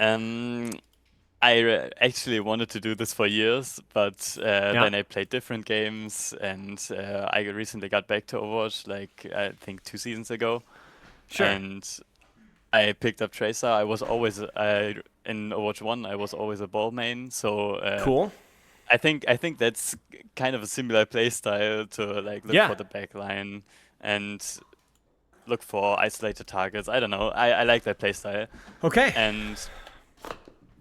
Um, actually wanted to do this for years, but Yeah, then I played different games, and I recently got back to Overwatch, like I think 2 seasons ago, sure. and I picked up Tracer. I was always in Overwatch 1. I was always a ball main, so Cool. I think that's kind of a similar play style to like look Yeah. for the back line and look for isolated targets. I don't know. I like that play style, Okay. and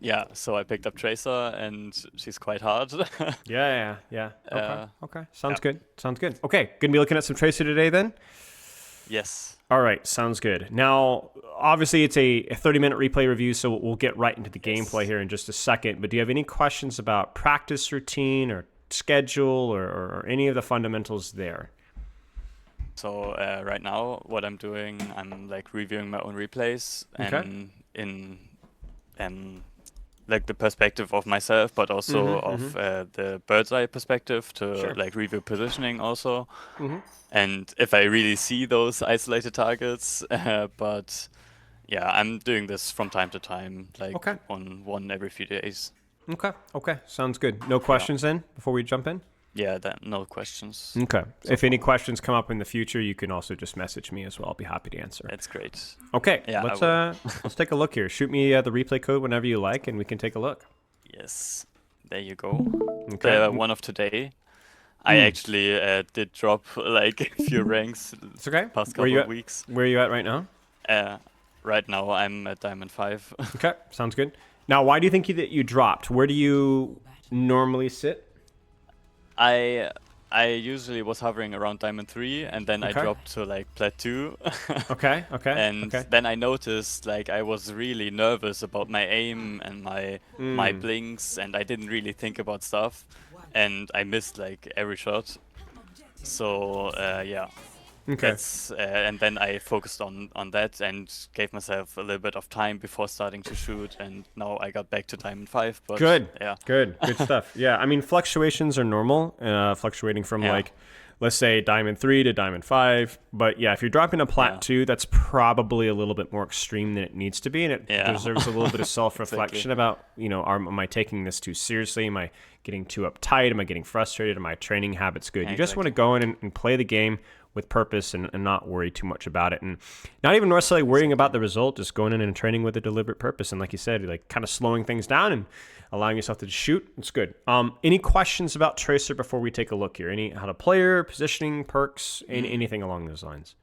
yeah, so I picked up Tracer, and she's quite hard. Yeah. Okay. uh, Okay. yeah. Sounds good. Sounds good. Okay. Gonna be looking at some Tracer today then. Yes. All right. Sounds good. Now, obviously, it's a 30-minute replay review, so we'll get right into the gameplay Yes. here in just a second. But do you have any questions about practice routine or schedule or any of the fundamentals there? So right now, what I'm doing, I'm like reviewing my own replays Okay. and in um like the perspective of myself, but also of the bird's eye perspective to Sure. like review positioning also. Mm-hmm. And if I really see those isolated targets, but yeah, I'm doing this from time to time, like Okay. one every few days. Okay. Okay. Sounds good. No Yeah. questions then before we jump in? Yeah, then no questions Okay. so If any far. questions come up in the future, you can also just message me as well. I'll be happy to answer. That's great. Okay, Yeah, I let's will. let's take a look here. Shoot me the replay code whenever you like, and we can take a look. Yes, there you go. Okay. The one of today. I Mm. actually did drop like a few ranks It's okay. past Where couple you of at? weeks. Where you at right now? Uh, right now I'm at Diamond 5. Okay, sounds good. Now, why do you think that you dropped? Where do you normally sit? I I usually was hovering around Diamond 3, and then I Okay. dropped to like Plat 2. Okay. Okay. And Okay. then I noticed like I was really nervous about my aim and my Mm. blinks, and I didn't really think about stuff, and I missed like every shot. So yeah, Okay. that's and then I focused on that and gave myself a little bit of time before starting to shoot, and now I got back to Diamond 5. But Good. yeah, Good stuff. Yeah, I mean, fluctuations are normal, fluctuating from yeah, like, let's say Diamond 3 to Diamond 5. But yeah, if you're dropping a Plat yeah, 2, that's probably a little bit more extreme than it needs to be. And it yeah, deserves a little bit of self exactly, reflection about, am I taking this too seriously? Am I getting too uptight? Am I getting frustrated? Are my training habits good? yeah, You just want to exactly, go in and play the game with purpose and not worry too much about it. And not even necessarily worrying about exactly. the result, just going in and training with a deliberate purpose. And like you said, like kind of slowing things down and allowing yourself to shoot. It's good. Any questions about Tracer before we take a look here? Any how to play her, positioning, perks, Mm. anything along those lines?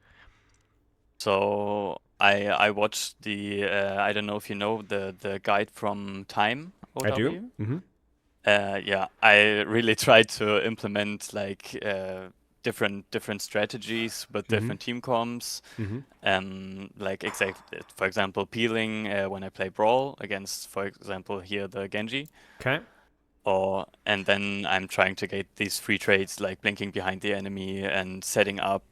So I watched the I don't know if you know the guide from Time I do. OW. Mm-hmm. Yeah, I really tried to implement like different strategies with Mm-hmm. different team comps. Mm-hmm. Like for example, peeling when I play Brawl against, for example, here the Genji. Okay. Or and then I'm trying to get these free trades like blinking behind the enemy and setting up,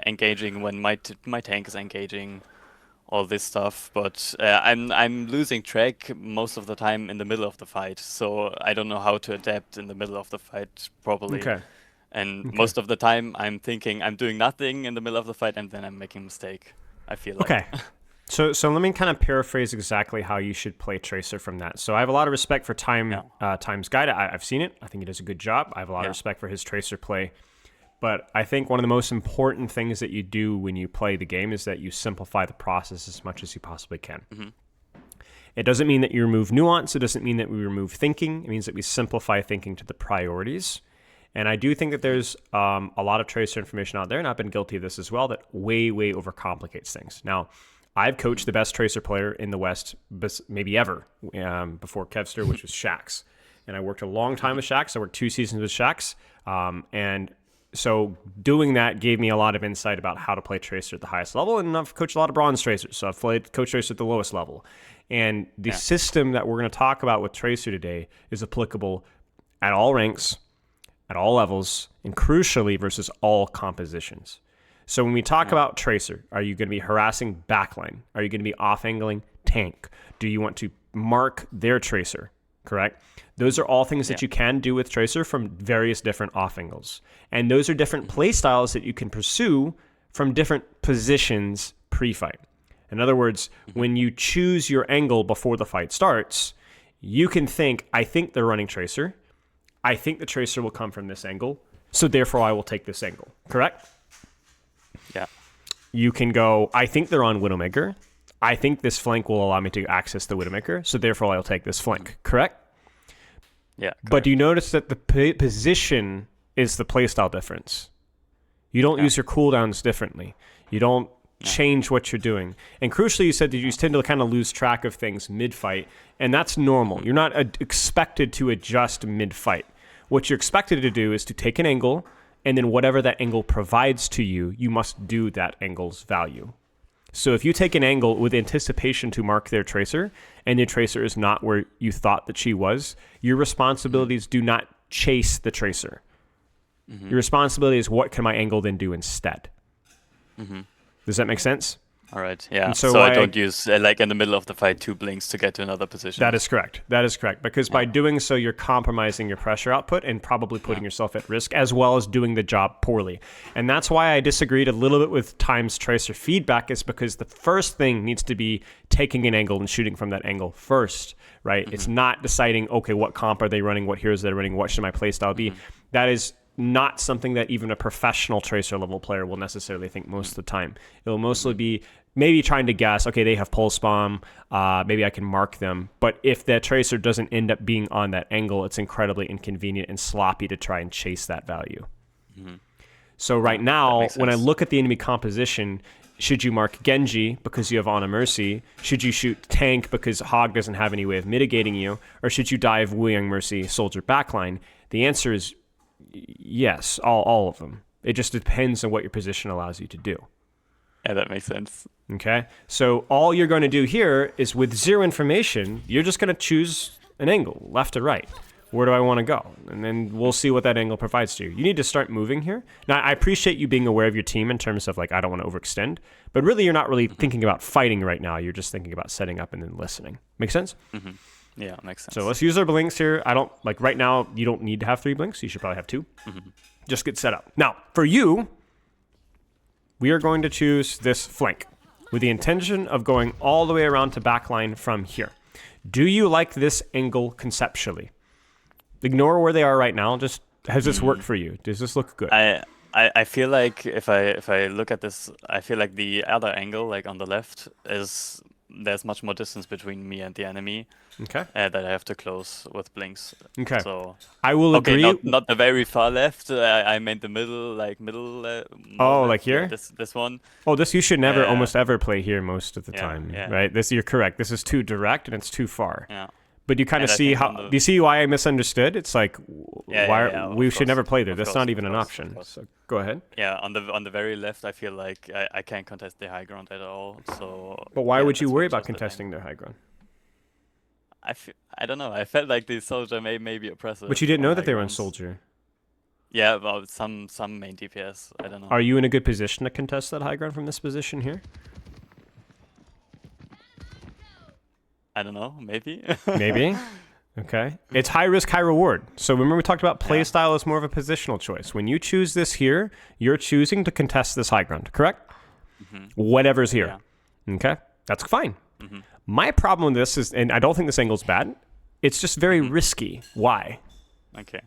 engaging when my tank is engaging, all this stuff. But I'm losing track most of the time in the middle of the fight, so I don't know how to adapt in the middle of the fight properly. Okay. And Okay. most of the time I'm thinking I'm doing nothing in the middle of the fight, and then I'm making a mistake, I feel like. Okay. So let me kind of paraphrase exactly how you should play Tracer from that. So I have a lot of respect for Yeah, Time's guide. I've seen it. I think he does a good job. I have a lot of yeah, respect for his Tracer play. But I think one of the most important things that you do when you play the game is that you simplify the process as much as you possibly can. hmm, It doesn't mean that you remove nuance. It doesn't mean that we remove thinking. It means that we simplify thinking to the priorities. And I do think that there's a lot of Tracer information out there, and I've been guilty of this as well, that way overcomplicates things. Now, I've coached the best Tracer player in the West, maybe ever, before Kevster, which was Shax. And I worked a long time hmm, with Shax. I worked 2 seasons with Shax. And so doing that gave me a lot of insight about how to play Tracer at the highest level. And I've coached a lot of bronze Tracers. So I've played coach Tracer at the lowest level. And the yeah, system that we're going to talk about with Tracer today is applicable at all ranks, at all levels, and crucially versus all compositions. So when we talk yeah, about Tracer, are you going to be harassing backline? Are you going to be off-angling tank? Do you want to mark their Tracer? Correct? Those are all things yeah, that you can do with Tracer from various different off-angles. And those are different hmm, play styles that you can pursue from different positions pre-fight. In other words, when you choose your angle before the fight starts, you can think, I think they're running Tracer. I think the Tracer will come from this angle, so therefore I will take this angle. Correct? Yeah. You can go, I think they're on Widowmaker. I think this flank will allow me to access the Widowmaker, so therefore I'll take this flank. Correct? Yeah. But do you notice that the position is the playstyle difference? You don't use your cooldowns differently. You don't change what you're doing. And crucially, you said that you tend to kind of lose track of things mid-fight, and that's normal. You're not expected to adjust mid-fight. What you're expected to do is to take an angle, and then whatever that angle provides to you, you must do that angle's value. So if you take an angle with anticipation to mark their Tracer, and their Tracer is not where you thought that she was, your responsibilities do not chase the Tracer. Your responsibility is what can my angle then do instead. Does that make sense? All right. Yeah. And so So I don't use like in the middle of the fight 2 blinks to get to another position. That is correct. That is correct. Because by doing so, you're compromising your pressure output and probably putting yourself at risk, as well as doing the job poorly. And that's why I disagreed a little bit with Time's Tracer feedback, is because the first thing needs to be taking an angle and shooting from that angle first, right? It's not deciding, okay, what comp are they running? What heroes are they running? What should my playstyle be? That is not something that even a professional Tracer level player will necessarily think most of the time. It will mostly be maybe trying to guess, okay, they have pulse bomb, maybe I can mark them. But if that Tracer doesn't end up being on that angle, it's incredibly inconvenient and sloppy to try and chase that value. So right now, when I look at the enemy composition, should you mark Genji because you have Honor Mercy? Should you shoot tank because Hog doesn't have any way of mitigating you? Or should you dive Wu Yang Mercy soldier backline? The answer is yes, all of them. It just depends on what your position allows you to do. Yeah, that makes sense. Okay? So all you're going to do here is with zero information, you're just going to choose an angle, left or right. Where do I want to go? And then we'll see what that angle provides to you. You need to start moving here. Now, I appreciate you being aware of your team in terms of, like, I don't want to overextend. But really, you're not really thinking about fighting right now. You're just thinking about setting up and then listening. Make sense? Yeah, makes sense. So let's use our blinks here. I don't, like, right now, you don't need to have 3 blinks. You should probably have 2. Just get set up. Now, for you, we are going to choose this flank with the intention of going all the way around to backline from here. Do you like this angle conceptually? Ignore where they are right now. Just, has this worked for you? Does this look good? I feel like if I look at this, I feel like the other angle, like on the left, is there's much more distance between me and the enemy. Okay. That I have to close with blinks. Okay. So I will agree. Okay, not the very far left. I meant the middle, like middle. Oh, left, like here? This one. Oh, this you should never, almost ever play here most of the time, yeah. right? This, you're correct. This is too direct and it's too far. Yeah. But you kind of And I see think how. on the- Do you see why I misunderstood? It's like, we of should course, never play there. of That's course, not of even an course, of option. course. So go ahead. Yeah, on the very left, I feel like I can't contest the high ground at all. So. But why would you that's worry what about just the thing. contesting their high ground? I don't know. I felt like the soldier may be oppressive. But you didn't know on that high they were on grounds. soldier. Yeah, well, some main DPS. I don't know. Are you in a good position to contest that high ground from this position here? I don't know. Maybe. Maybe. Okay. It's high risk, high reward. So remember we talked about playstyle is more of a positional choice. When you choose this here, you're choosing to contest this high ground, correct? Whatever's here. Okay? That's fine. My problem with this is, and I don't think this angle's bad, it's just very risky. Why? Okay.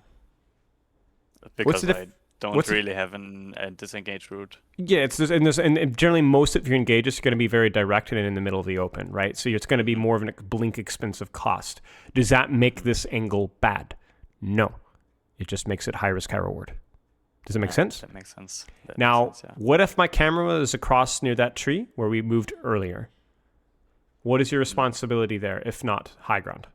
What's Because the I don't what's the- really have a disengaged route. Yeah, it's just, and generally most of your engages are going to be very directed and in the middle of the open, right? So it's going to be more of a blink expensive cost. Does that make this angle bad? No. It just makes it high risk, high reward. Does it make sense? That makes sense. That Now, makes sense, what if my camera was across near that tree where we moved earlier? What is your responsibility there, if not high ground?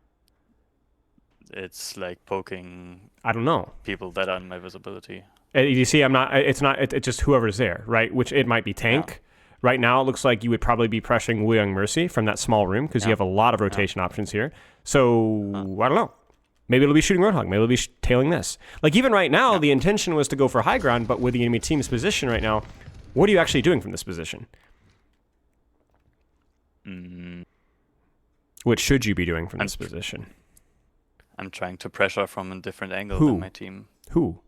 It's like poking I don't know. people that are in my visibility. You see, it's just whoever's there, right? Which it might be tank. Right now, it looks like you would probably be pressuring Wu Yang Mercy from that small room because you have a lot of rotation options here. So, I don't know. Maybe it'll be shooting Roadhog. Maybe it'll be tailing this. Like, even right now, the intention was to go for high ground, but with the enemy team's position right now, what are you actually doing from this position? What should you be doing from this position? I'm trying to pressure from a different angle Who? than my team. Who?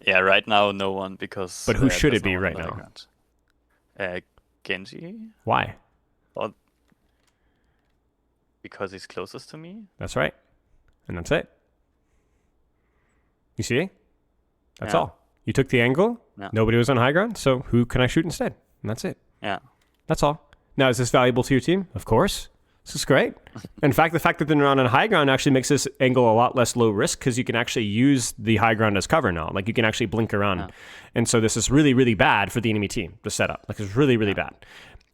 Yeah, right now, no one because. But who should there's it be no one right on the now? high ground. Genji? Why? Well, because he's closest to me. That's right. And that's it. You see? That's Yeah. all. You took the angle. Yeah. Nobody was on high ground. So who can I shoot instead? And that's it. Yeah. That's all. Now, is this valuable to your team? Of course. This is great. In fact, the fact that they're not on high ground actually makes this angle a lot less low risk because you can actually use the high ground as cover now. Like you can actually blink around. Yeah. And so this is really, really bad for the enemy team, the setup. Like it's really, really bad.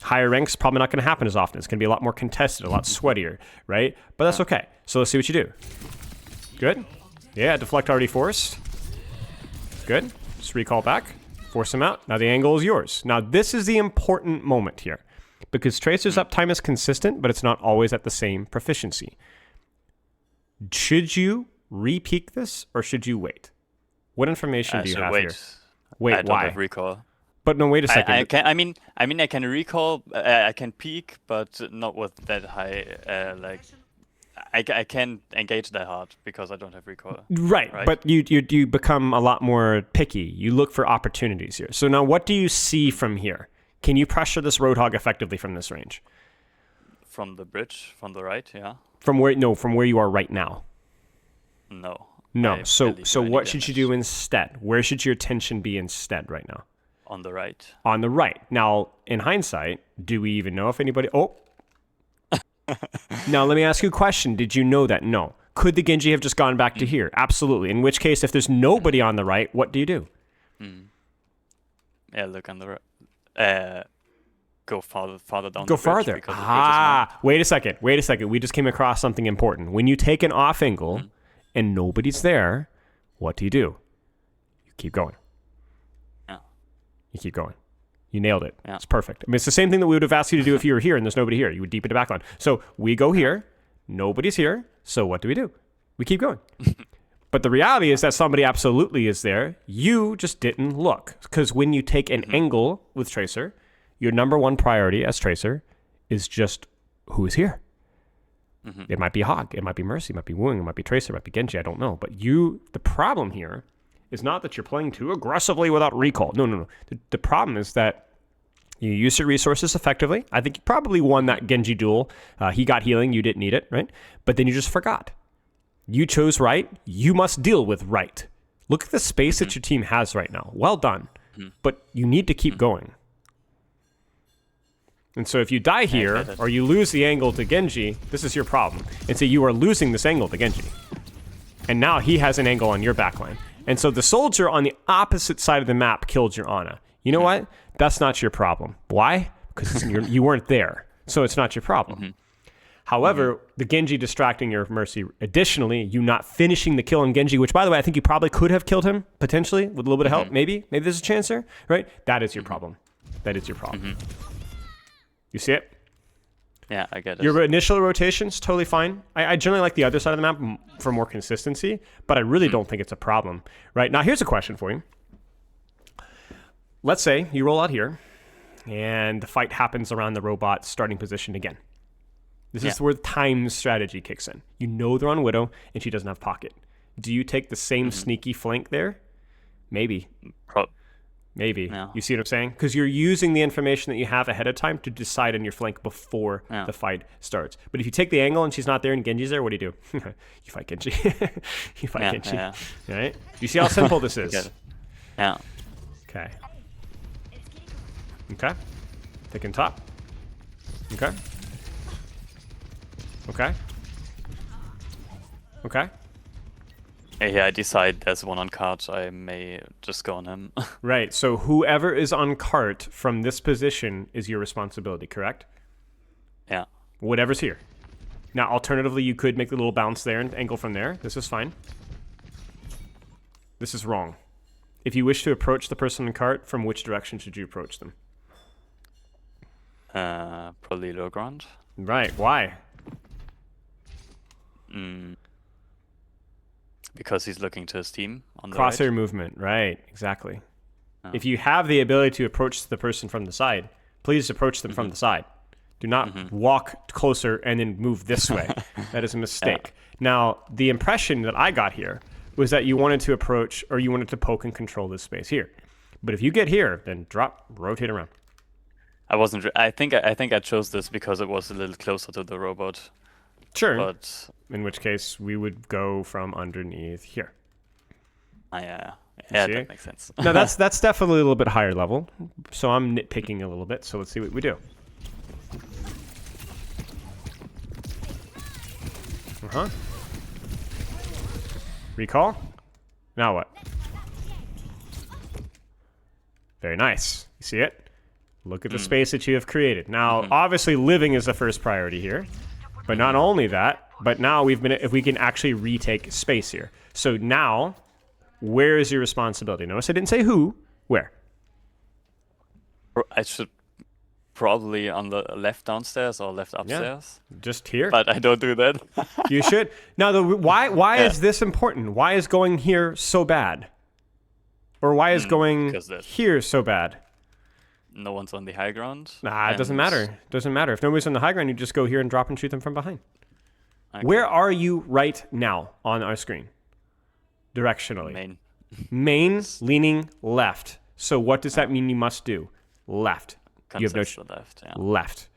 Higher ranks probably not going to happen as often. It's going to be a lot more contested, a lot sweatier, right? But that's okay. So let's see what you do. Good. Yeah, deflect already forced. Good. Just recall back. Force him out. Now the angle is yours. Now this is the important moment here. Because Tracer's uptime is consistent, but it's not always at the same proficiency. Should you re-peek this, or should you wait? What information do you have here? Wait, I don't why? have recall. But no, wait a second. I can. I mean, I can recall. I can peek, but not with that high. Like, I can't engage that hard because I don't have recall. Right, but you become a lot more picky. You look for opportunities here. So now, what do you see from here? Can you pressure this Roadhog effectively from this range? From the bridge, from the right, yeah. From where? No, from where you are right now. No. No. So what should you damage. do instead? Where should your attention be instead right now? On the right. On the right. Now, in hindsight, do we even know if anybody... Oh. Now, let me ask you a question. Did you know that? No. Could the Genji have just gone back to here? Absolutely. In which case, if there's nobody on the right, what do you do? Yeah, look on the right. Go farther down. Go the bridge farther. because the bridge is marked. Wait a second. We just came across something important. When you take an off angle and nobody's there, what do? You keep going. Yeah. You keep going. You nailed it. Yeah. It's perfect. I mean, it's the same thing that we would have asked you to do if you were here and there's nobody here. You would deepen the backline. So we go here. Nobody's here. So what do? We keep going. But the reality is that somebody absolutely is there. You just didn't look. Because when you take an angle with Tracer, your number one priority as Tracer is just who is here. It might be Hog. It might be Mercy. It might be Wung. It might be Tracer. It might be Genji. I don't know. But the problem here is not that you're playing too aggressively without recall. No. The problem is that you use your resources effectively. I think you probably won that Genji duel. He got healing. You didn't need it, right? But then you just forgot. You chose right. You must deal with right. Look at the space that your team has right now. Well done. But you need to keep going. And so if you die here, or you lose the angle to Genji, this is your problem. And so you are losing this angle to Genji. And now he has an angle on your backline. And so the soldier on the opposite side of the map killed your Ana. You know what? That's not your problem. Why? Because you weren't there. So it's not your problem. However, the Genji distracting your Mercy, additionally, you not finishing the kill on Genji, which, by the way, I think you probably could have killed him, potentially, with a little bit of help, maybe. Maybe there's a chance there, right? That is your problem. That is your problem. You see it? Yeah, I get it. Your initial rotation's totally fine. I generally like the other side of the map for more consistency, but I really don't think it's a problem, right? Now, here's a question for you. Let's say you roll out here, and the fight happens around the robot's starting position again. This is where the time strategy kicks in. You know they're on Widow, and she doesn't have pocket. Do you take the same sneaky flank there? Maybe. Maybe. No. You see what I'm saying? Because you're using the information that you have ahead of time to decide on your flank before the fight starts. But if you take the angle and she's not there and Genji's there, what do? You fight Genji. You fight Genji. Yeah. Right? You see how simple this is? Yeah. Okay. Okay. Taking top. Okay. Okay. Okay. Yeah, I decide there's one on cart. I may just go on him. Right. So whoever is on cart from this position is your responsibility, correct? Yeah. Whatever's here. Now, alternatively, you could make the little bounce there and angle from there. This is fine. This is wrong. If you wish to approach the person on cart, from which direction should you approach them? Probably low ground. Right. Why? Because he's looking to his team on the Crosshair right. movement. Right. Exactly. If you have the ability to approach the person from the side, please approach them from the side. Do not walk closer and then move this way. That is a mistake. Now, the impression that I got here was that you wanted to approach, or you wanted to poke and control this space here. But if you get here, then drop, rotate around. I wasn't. I think I chose this because it was a little closer to the robot. Sure. But in which case, we would go from underneath here. yeah, See? that makes sense. Now that's definitely a little bit higher level. So I'm nitpicking a little bit. So let's see what we do. Recall. Now what? Very nice. You see it? Look at the space that you have created. Now, obviously, living is the first priority here. But not only that, but now if we can actually retake space here. So now, where is your responsibility? Notice I didn't say who. Where? I should probably on the left downstairs or left upstairs. Just here. But I don't do that. You should. Now, why is this important? Why is going here so bad? Or why is going here so bad? No one's on the high ground. Nah, it doesn't matter. It doesn't matter. If nobody's on the high ground, you just go here and drop and shoot them from behind. Okay. Where are you right now on our screen? Directionally. Main. Main, leaning left. So what does that mean you must do? Left. You have no left. Yeah. left.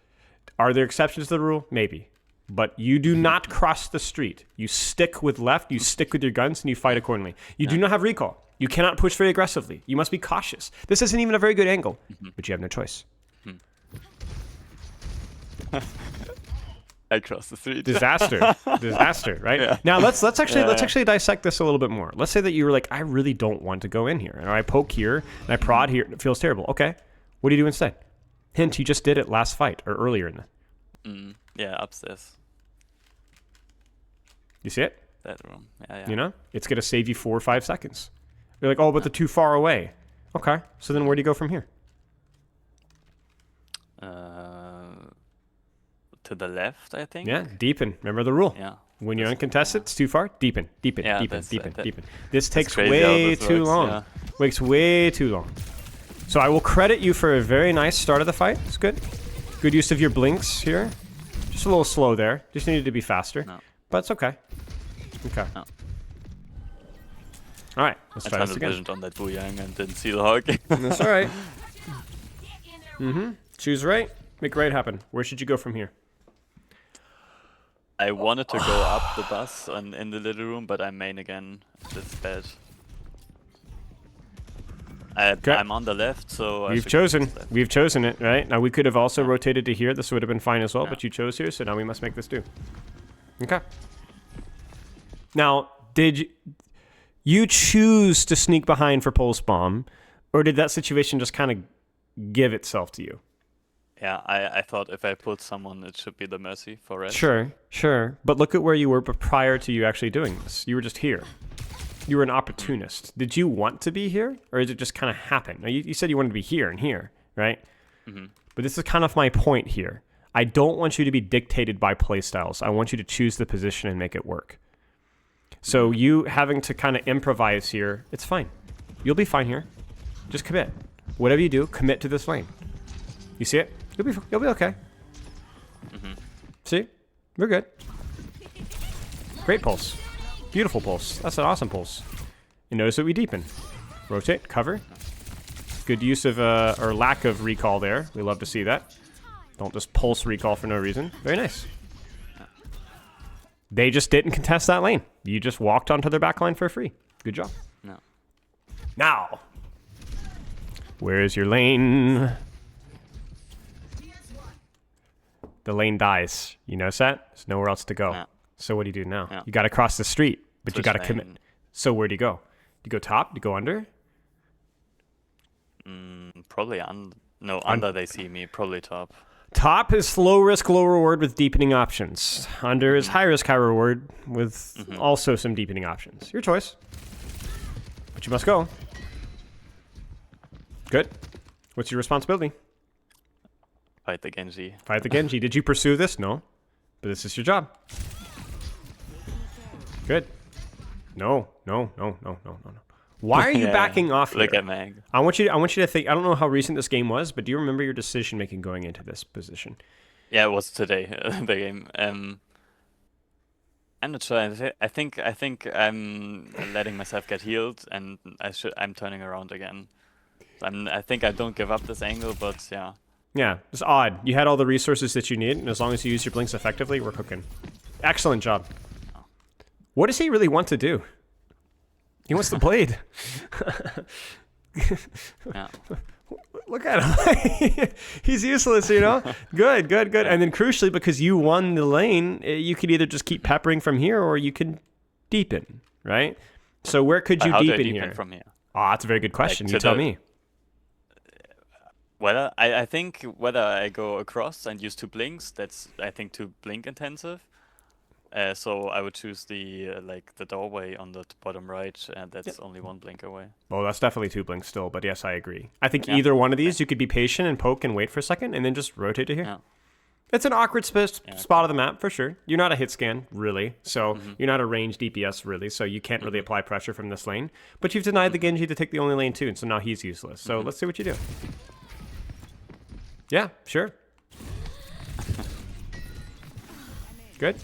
Are there exceptions to the rule? Maybe. But you do not cross the street. You stick with left, you stick with your guns, and you fight accordingly. You do not have recall. You cannot push very aggressively. You must be cautious. This isn't even a very good angle, but you have no choice. I crossed the street. Disaster. Disaster, right? Yeah. Now let's actually dissect this a little bit more. Let's say that you were like, I really don't want to go in here. And I poke here and I prod here and it feels terrible. Okay. What do you do instead? Hint, you just did it last fight or earlier in the Yeah, upstairs. You see it? That room. Yeah. You know? It's gonna save you 4 or 5 seconds. You're like, oh, but they're too far away. Okay. So then where do you go from here? To the left, I think. Yeah, deepen. Remember the rule. Yeah. When you're uncontested, it's too far. Deepen, deepen, Yeah, deepen, that's- deepen, that- deepen. This takes crazy how way this too works, long. yeah. Takes way too long. So I will credit you for a very nice start of the fight. It's good. Good use of your blinks here. Just a little slow there. Just needed to be faster. No. But it's okay. Okay. No. All right. Let's I try this tunnel again. visioned on that Booyang and didn't see the hog. That's all right. Choose right. Make right happen. Where should you go from here? I wanted to go up the bus and in the little room, but I'm main again. That's bad. I'm on the left, so I We've should go chosen. to the left. We've chosen it, right? Now, we could have also rotated to here. This would have been fine as well, but you chose here, so now we must make this do. Okay. Now, did you choose to sneak behind for pulse bomb, or did that situation just kind of give itself to you? Yeah, I thought if I put someone, it should be the mercy for red. Sure. But look at where you were prior to you actually doing this. You were just here. You were an opportunist. Did you want to be here, or did it just kind of happen? Now, you said you wanted to be here and here, right? But this is kind of my point here. I don't want you to be dictated by playstyles. I want you to choose the position and make it work. So you having to kind of improvise here, it's fine. You'll be fine here. Just commit. Whatever you do, commit to this lane. You see it? You'll be okay. See? We're good. Great pulse. Beautiful pulse. That's an awesome pulse. And notice that we deepen. Rotate, cover. Good use of, or lack of recall there. We love to see that. Don't just pulse recall for no reason. Very nice. They just didn't contest that lane. You just walked onto their back line for free. Good job. No. Now, where is your lane? The lane dies. You notice that? There's nowhere else to go. Yeah. So what do you do now? Yeah. You got to cross the street, but you Switch got to lane. commit. So where do you go? Do you go top? Do you go under? Probably under they see me. Probably top. Top is low risk, low reward with deepening options. Under is high risk, high reward with also some deepening options. Your choice. But you must go. Good. What's your responsibility? Fight the Genji. Fight the Genji. Did you pursue this? No. But this is your job. Good. No. Why are you backing off here? Look at Mag. I want you to think. I don't know how recent this game was, but do you remember your decision making going into this position? Yeah, it was today, the game. I'm not sure. I think I'm letting myself get healed, and I'm turning around again. I think I don't give up this angle, but yeah. Yeah, it's odd. You had all the resources that you need, and as long as you use your blinks effectively, we're cooking. Excellent job. What does he really want to do? He wants the blade. Yeah. Look at him. He's useless, you know? Good. And then crucially, because you won the lane, you could either just keep peppering from here or you can deepen, right? So where could you deepen here? From here? Oh, that's a very good question. You tell me. Whether I think whether I go across and use 2 blinks, that's I think too blink intensive. So I would choose the the doorway on the bottom right, and that's only 1 blink away. Well, that's definitely 2 blinks still, but yes, I agree. I think either one of these, you could be patient and poke and wait for a second, and then just rotate to here. Yeah. It's an awkward spot of the map, for sure. You're not a hit scan, really, so you're not a ranged DPS, really, so you can't really apply pressure from this lane. But you've denied the Genji to take the only lane, too, and so now he's useless. So let's see what you do. Yeah, sure. Good.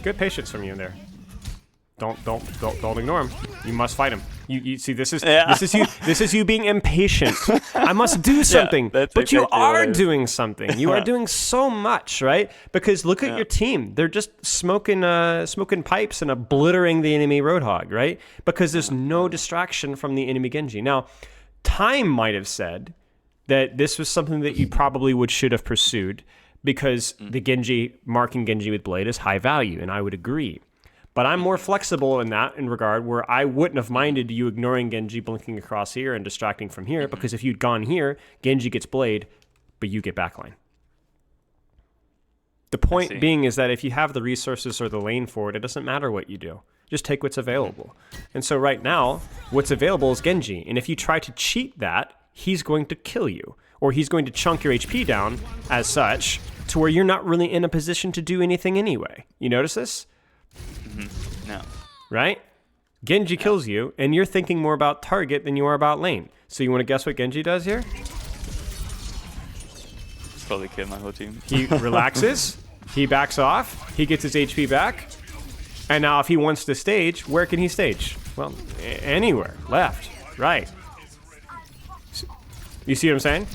Good patience from you in there. Don't ignore him. You must fight him. You see, this is you being impatient. I must do something, but you are doing something. You are doing so much, right? Because look at your team. They're just smoking pipes and obliterating the enemy Roadhog, right? Because there's no distraction from the enemy Genji. Now, time might have said that this was something that you probably should have pursued because the Genji, marking Genji with blade is high value, and I would agree. But I'm more flexible in regard, where I wouldn't have minded you ignoring Genji, blinking across here and distracting from here, because if you'd gone here, Genji gets blade, but you get backline. The point being is that if you have the resources or the lane for it, it doesn't matter what you do. Just take what's available. And so right now, what's available is Genji. And if you try to cheat that, he's going to kill you. Or he's going to chunk your HP down as such to where you're not really in a position to do anything anyway. You notice this? No. Right? Genji kills you, and you're thinking more about target than you are about lane. So you want to guess what Genji does here? Probably kill my whole team. He relaxes, he backs off, he gets his HP back, and now if he wants to stage, where can he stage? Well, anywhere. Left, right. You see what I'm saying?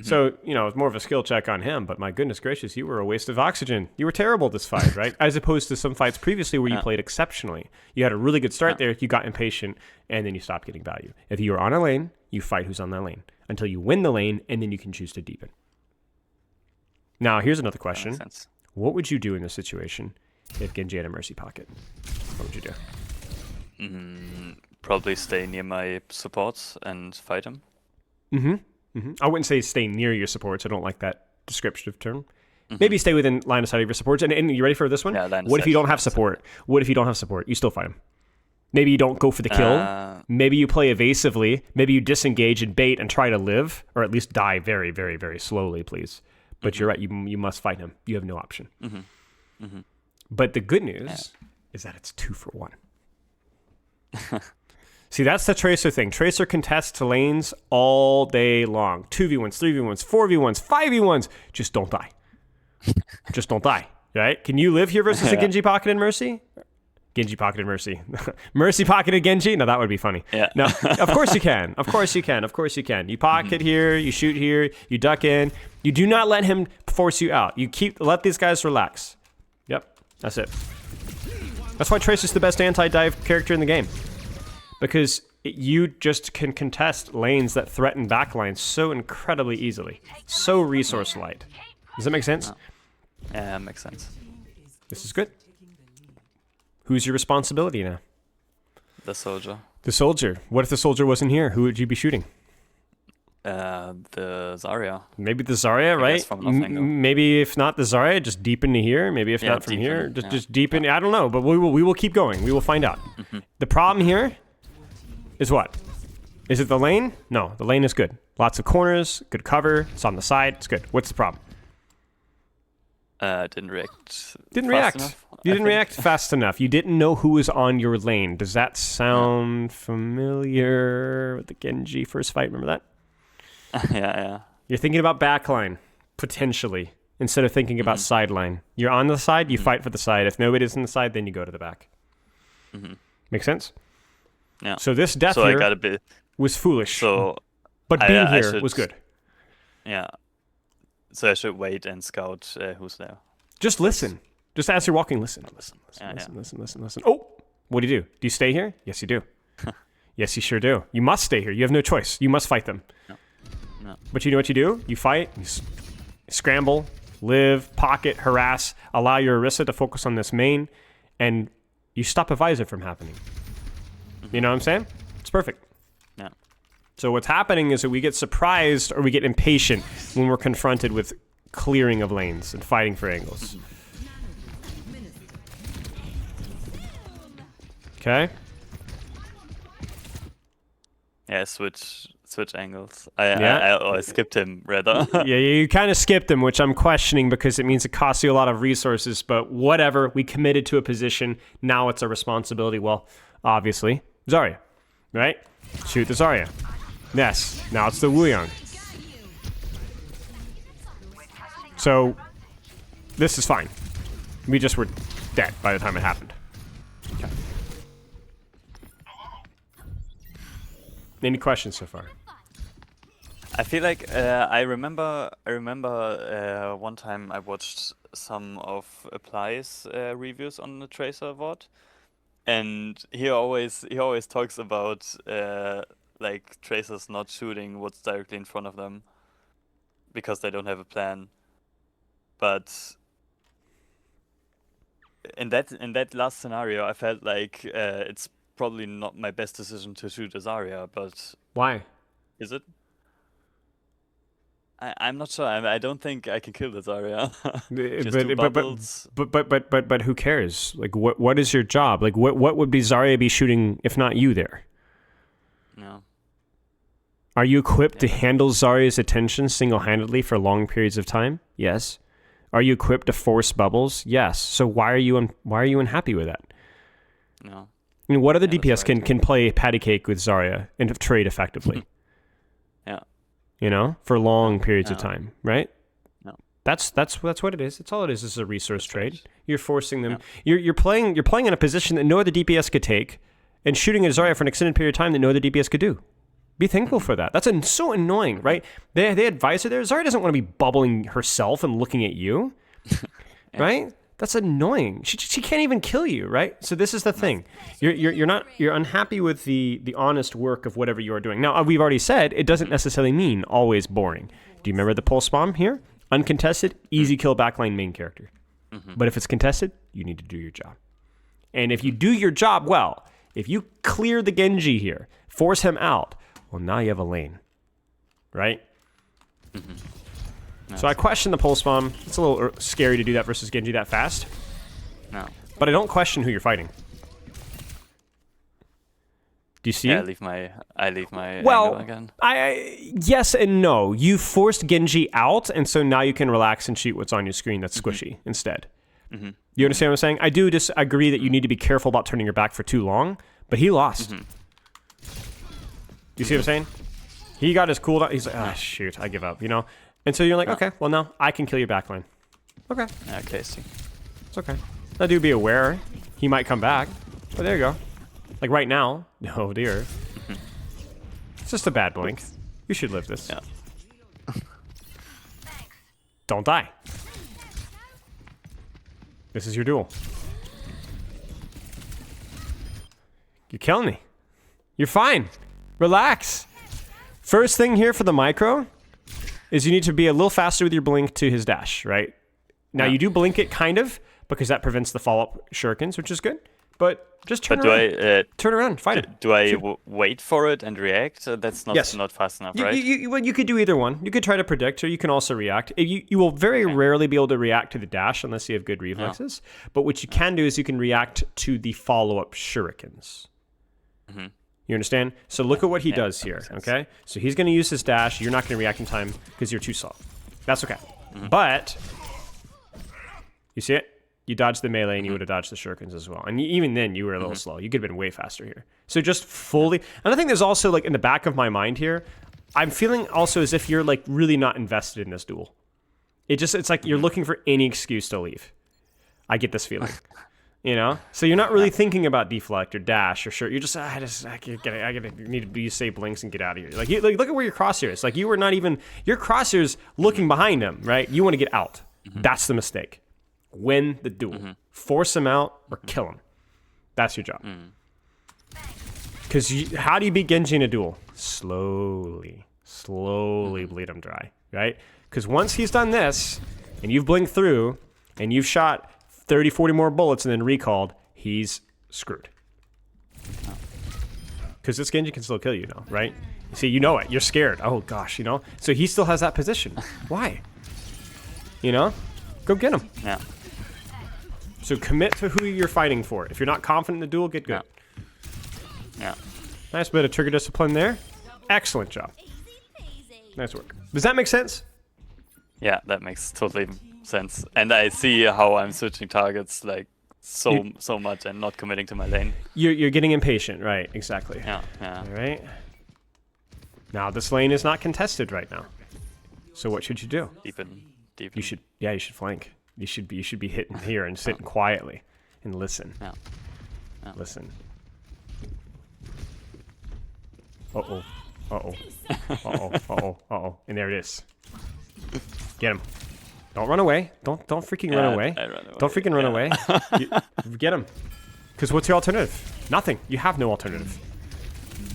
So, it's more of a skill check on him, but my goodness gracious, you were a waste of oxygen. You were terrible this fight, right? As opposed to some fights previously where you played exceptionally. You had a really good start there, you got impatient, and then you stopped getting value. If you are on a lane, you fight who's on that lane until you win the lane, and then you can choose to deepen. Now, here's another question. What would you do in this situation if Genji had a Mercy pocket? What would you do? Probably stay near my supports and fight him. I wouldn't say stay near your supports. I don't like that descriptive term. Maybe stay within line of sight of your supports. And you ready for this one? Yeah, what if you don't have support? What if you don't have support? You still fight him. Maybe you don't go for the kill. Maybe you play evasively. Maybe you disengage and bait and try to live, or at least die very, very, very slowly, please. But you're right. You must fight him. You have no option. But the good news is that it's 2 for 1. See, that's the Tracer thing. Tracer contests lanes all day long. 2v1s, 3v1s, 4v1s, 5v1s. Just don't die. Just don't die, right? Can you live here versus a Genji Pocket and Mercy? Genji Pocket and Mercy. Mercy pocketed Genji? No, that would be funny. Yeah. No, of course you can. Of course you can. Of course you can. You pocket here, you shoot here, you duck in. You do not let him force you out. You let these guys relax. Yep, that's it. That's why Tracer's the best anti-dive character in the game. Because you just can contest lanes that threaten backlines so incredibly easily. So resource light. Does that make sense? Yeah, makes sense. This is good. Who's your responsibility now? The soldier. The soldier. What if the soldier wasn't here? Who would you be shooting? The Zarya. Maybe the Zarya, right? Maybe if not the Zarya, just deep into here. Maybe if not from here, just deep in. I don't know, but we will keep going. We will find out. The problem here is what? Is it the lane? No, the lane is good. Lots of corners, good cover. It's on the side. It's good. What's the problem? Didn't react. You didn't react fast enough. You didn't know who was on your lane. Does that sound familiar with the Genji first fight? Remember that? Yeah. You're thinking about backline, potentially, instead of thinking about sideline. You're on the side, you fight for the side. If nobody's on the side, then you go to the back. Make sense? Yeah. So this death here I gotta be, was foolish. So but being here was good. Yeah. So I should wait and scout who's there. Just listen. Just as you're walking, listen. Listen. Oh, what do you do? Do you stay here? Yes, you do. Yes, you sure do. You must stay here. You have no choice. You must fight them. No. But you know what you do? You fight, you scramble, live, pocket, harass, allow your Orisa to focus on this main, and you stop a visor from happening. You know what I'm saying? It's perfect. Yeah. So what's happening is that we get surprised or we get impatient when we're confronted with clearing of lanes and fighting for angles. Okay? Yeah, switch angles. I skipped him rather. Yeah, you kind of skipped him, which I'm questioning because it means it costs you a lot of resources, but whatever. We committed to a position. Now it's a responsibility. Well, obviously, Zarya, right? Shoot the Zarya. Yes, now it's the Wuyong. So, this is fine. We just were dead by the time it happened. Okay. Any questions so far? I feel like I remember one time I watched some of Apply's reviews on the Tracer VOD, and he always talks about like Tracers not shooting what's directly in front of them because they don't have a plan. But in that last scenario, I felt like it's probably not my best decision to shoot a Zarya, but Why? is it? I'm not sure. I don't think I can kill the Zarya. Just two bubbles. But who cares? Like, what is your job? Like, what would be Zarya be shooting if not you there? No. Are you equipped to handle Zarya's attention single-handedly for long periods of time? Yes. Are you equipped to force bubbles? Yes. So why are you unhappy with that? No. I mean, what other Yeah, DPS right. can play patty cake with Zarya and trade effectively? Yeah. You know, for long periods of No. time, right? No. That's what it is. That's all it is a resource trade. You're forcing them. Yeah. You're playing in a position that no other DPS could take, and shooting at Zarya for an extended period of time that no other DPS could do. Be thankful for that. That's so annoying, right? They advisor there. Zarya doesn't want to be bubbling herself and looking at you, right? That's annoying. She can't even kill you, right? So this is the thing. You're unhappy with the honest work of whatever you are doing. Now we've already said it doesn't necessarily mean always boring. Do you remember the pulse bomb here? Uncontested, easy kill backline main character. But if it's contested, you need to do your job. And if you do your job well, if you clear the Genji here, force him out, well, now you have a lane, right? So I question the pulse bomb. It's a little scary to do that versus Genji that fast. No. But I don't question who you're fighting. Do you see? Yeah, I leave my Well, angle again. yes and no. You forced Genji out, and so now you can relax and shoot what's on your screen that's squishy instead. You understand what I'm saying? I do disagree that you need to be careful about turning your back for too long, but he lost. Do you see what I'm saying? He got his cooldown. He's like, ah, shoot, I give up, you know? And so you're like, okay, well, now I can kill your backline. Okay. Okay, see. It's okay. Now do be aware. He might come back. But there you go. Like right now. Oh, dear. It's just a bad blink. You should live this. Yeah. Don't die. This is your duel. You're killing me. You're fine. Relax. First thing here for the micro is you need to be a little faster with your blink to his dash, right? Now, you do blink it, kind of, because that prevents the follow-up shurikens, which is good. But just turn around. Turn around, fight it. Do I wait for it and react? That's not Yes. not fast enough, right? You could do either one. You could try to predict, or you can also react. You will very rarely be able to react to the dash unless you have good reflexes. But what you can do is you can react to the follow-up shurikens. You understand? So look at what he does here, okay? So he's going to use his dash. You're not going to react in time because you're too slow. That's okay. But, you see it? You dodged the melee and you would have dodged the shurikens as well. And even then, you were a little slow. You could have been way faster here. So just fully... And I think there's also, like, in the back of my mind here, I'm feeling also as if you're, like, really not invested in this duel. It's like you're looking for any excuse to leave. I get this feeling. You know, so you're not really thinking about deflect or dash or shirt. You're just I need to be safe blinks and get out of here. Like, look at where your crosshair is. Like, you were not even your crosshairs looking behind him, right? You want to get out. That's the mistake. Win the duel. Force him out or kill him. That's your job. Because how do you beat Genji in a duel? Slowly bleed him dry, right? Because once he's done this and you've blinked through and you've shot 30, 40 more bullets and then recalled, he's screwed. Because this Genji can still kill you now, right? See, you know it. You're scared. Oh, gosh, you know? So he still has that position. Why? You know? Go get him. Yeah. So commit to who you're fighting for. If you're not confident in the duel, get good. Yeah. Nice bit of trigger discipline there. Excellent job. Nice work. Does that make sense? Yeah, that makes totally sense. And I see how I'm switching targets like so much and not committing to my lane. You're getting impatient, right? Exactly. Yeah. All right. Now this lane is not contested right now. So what should you do? Deepen. You should flank. You should be hitting here and sitting quietly and listen. Yeah. Listen. Uh-oh. And there it is. Get him. Don't run away. Don't freaking run away. I run away. Don't freaking run away. Get him. Because what's your alternative? Nothing. You have no alternative.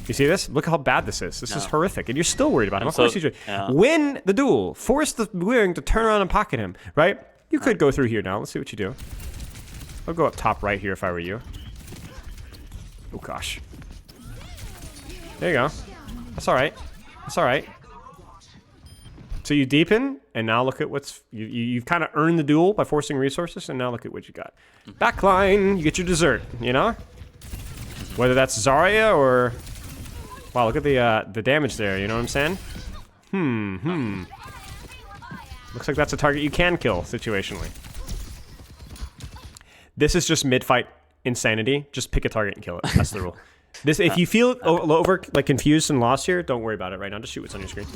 You see this? Look how bad this is. This is horrific. And you're still worried about him. Of course you should. Win the duel. Force the Wing to turn around and pocket him, right? You could go through here now. Let's see what you do. I'll go up top right here if I were you. Oh, gosh. There you go. That's all right. That's all right. So you deepen, and now look at what's... You've kind of earned the duel by forcing resources, and now look at what you got. Backline, you get your dessert, you know? Whether that's Zarya or... Wow, look at the damage there, you know what I'm saying? Looks like that's a target you can kill, situationally. This is just mid-fight insanity. Just pick a target and kill it. That's the rule. This, if you feel confused and lost here, don't worry about it right now. Just shoot what's on your screen.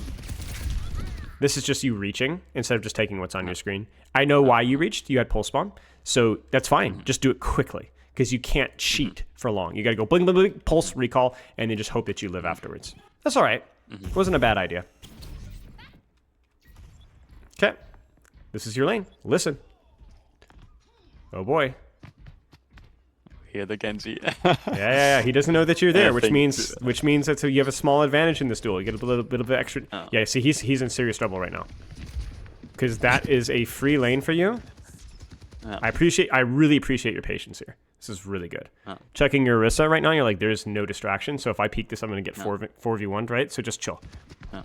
This is just you reaching instead of just taking what's on your screen. I know why you reached. You had pulse bomb. So that's fine. Just do it quickly because you can't cheat for long. You got to go bling, bling, bling, pulse, recall, and then just hope that you live afterwards. That's all right. It wasn't a bad idea. Okay. This is your lane. Listen. Oh, boy. Hear the Genji. Yeah. He doesn't know that you're there, which means that you have a small advantage in this duel. You get a little bit of extra. Oh. Yeah, see, he's in serious trouble right now because that is a free lane for you. Oh. I really appreciate your patience here. This is really good. Oh. Checking your Orisa right now, you're like, there's no distraction. So if I peek this, I'm gonna get 4v1, right? So just chill. Oh.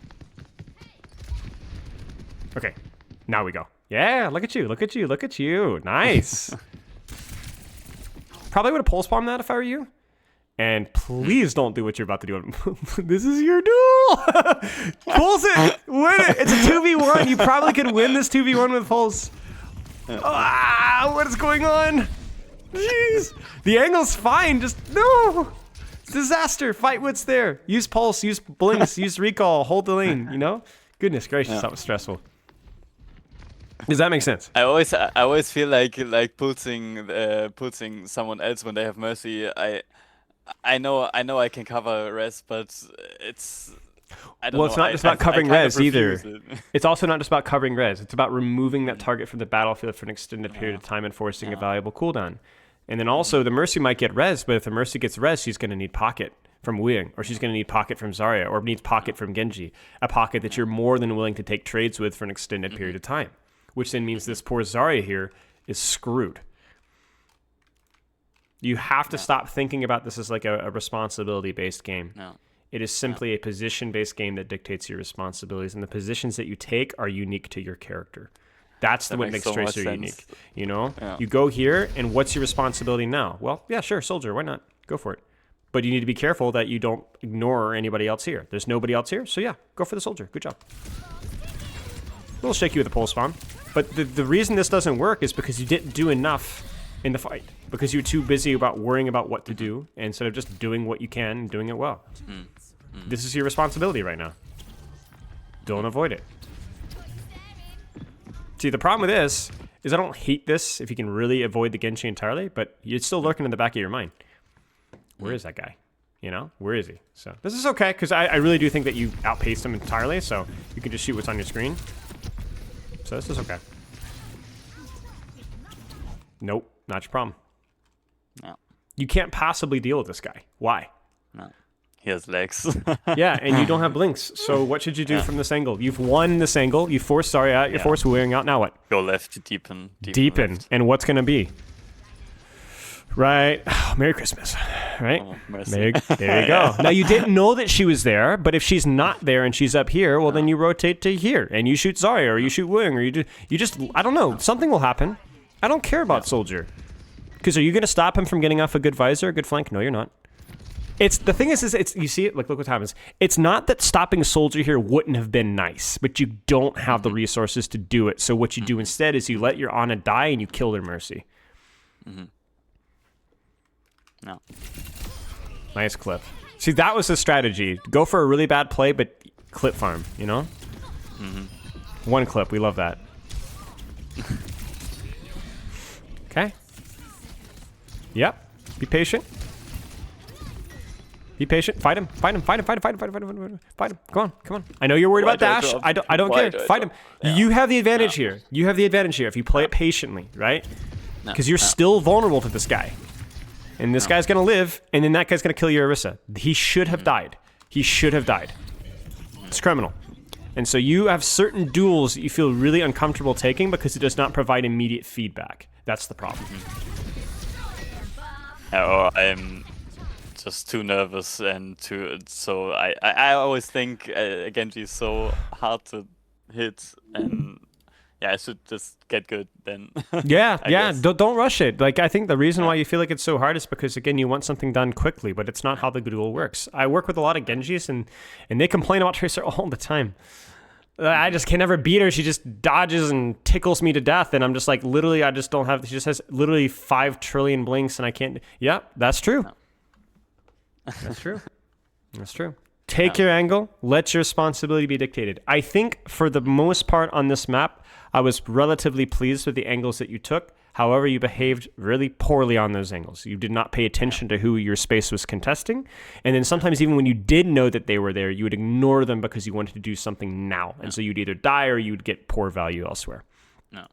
Okay, now we go. Yeah, look at you, look at you, look at you. Nice. Probably would have pulse bombed that if I were you. And please don't do what you're about to do. This is your duel. Pulse it. Win it. It's a 2v1. You probably could win this 2v1 with pulse. Ah, what is going on? Jeez. The angle's fine. Just no. Disaster. Fight what's there. Use pulse. Use blinks. Use recall. Hold the lane. You know? Goodness gracious, that was stressful. Does that make sense? I always feel like pulsing someone else when they have mercy. I know I can cover res, but it's I don't know. It's not just about covering res either. It's also not just about covering res. It's about removing that target from the battlefield for an extended period of time and forcing a valuable cooldown. And then also the mercy might get res, but if the mercy gets res, she's going to need pocket from Wing, or she's going to need pocket from Zarya, or needs pocket from Genji, a pocket that you're more than willing to take trades with for an extended period of time. Which then means this poor Zarya here is screwed. You have to stop thinking about this as like a responsibility-based game. No. It is simply a position-based game that dictates your responsibilities, and the positions that you take are unique to your character. That's what makes Tracer unique. You know? Yeah. You go here, and what's your responsibility now? Well, yeah, sure, soldier, why not? Go for it. But you need to be careful that you don't ignore anybody else here. There's nobody else here, so yeah, go for the soldier. Good job. A little shaky with the pulse bomb. But the reason this doesn't work is because you didn't do enough in the fight. Because you're too busy about worrying about what to do instead of just doing what you can and doing it well. This is your responsibility right now. Don't avoid it. See, the problem with this is I don't hate this if you can really avoid the Genji entirely, but it's still lurking in the back of your mind. Where is that guy? You know, where is he? So this is okay, because I really do think that you outpaced him entirely, so you can just shoot what's on your screen. So this is okay. Nope, not your problem. No. You can't possibly deal with this guy. Why? No. He has legs. Yeah, and you don't have blinks. So what should you do from this angle? You've won this angle. You forced Zarya out. You're forced wearing out. Now what? Go left to deepen. Deepen. Left. And what's going to be? Right. Oh, Merry Christmas. Right? Oh, mercy. There you go. Now, you didn't know that she was there, but if she's not there and she's up here, well, then you rotate to here and you shoot Zarya or you shoot Wing or you just, I don't know. Something will happen. I don't care about Soldier. Because are you going to stop him from getting off a good visor, a good flank? No, you're not. It's the thing is it's you see it, like, look what happens. It's not that stopping Soldier here wouldn't have been nice, but you don't have the resources to do it. So what you do instead is you let your Ana die and you kill their Mercy. No. Nice clip. See, that was the strategy. Go for a really bad play, but clip farm, you know? One clip, we love that. Okay. Yep. Be patient. Be patient. Fight him. Fight him. Fight him. Fight him. Fight him. Fight him. Fight him. Fight him. Come on. Come on. I know you're worried about dash. I don't care. Fight him. You have the advantage here. You have the advantage here if you play it patiently, right? Because you're still vulnerable to this guy. And this guy's going to live, and then that guy's going to kill your Orisa. He should have died. He should have died. It's criminal. And so you have certain duels that you feel really uncomfortable taking because it does not provide immediate feedback. That's the problem. Or I'm just too nervous and so I always think Genji is so hard to hit, and yeah, I should just get good then. Yeah. Don't rush it. Like, I think the reason why you feel like it's so hard is because, again, you want something done quickly, but it's not how the duel works. I work with a lot of Genjis, and they complain about Tracer all the time. I just can never beat her. She just dodges and tickles me to death, and I'm just like, literally, I just don't have. She just has literally 5 trillion blinks, and I can't. Yeah, that's true. No. That's true. That's true. Take your angle. Let your responsibility be dictated. I think for the most part on this map, I was relatively pleased with the angles that you took. However, you behaved really poorly on those angles. You did not pay attention to who your space was contesting. And then sometimes even when you did know that they were there, you would ignore them because you wanted to do something now. And so you'd either die or you'd get poor value elsewhere. No.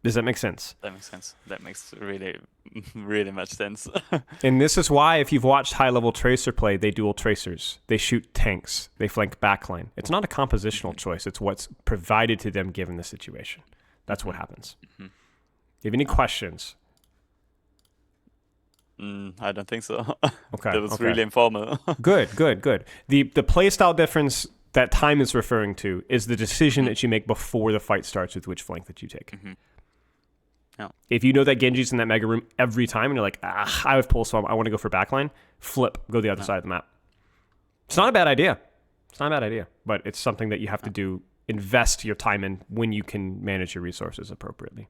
Does that make sense? That makes sense. That makes really, really much sense. And this is why, if you've watched high-level Tracer play, they dual Tracers. They shoot tanks. They flank backline. It's not a compositional choice. It's what's provided to them given the situation. That's what happens. Do you have any questions? I don't think so. Okay. That was really informal. Good. The playstyle difference that time is referring to is the decision that you make before the fight starts with which flank that you take. Yeah. If you know that Genji's in that mega room every time and you're like, I have pulse, so I want to go for backline, flip, go the other side of the map. It's not a bad idea. But it's something that you have to do, invest your time in when you can manage your resources appropriately.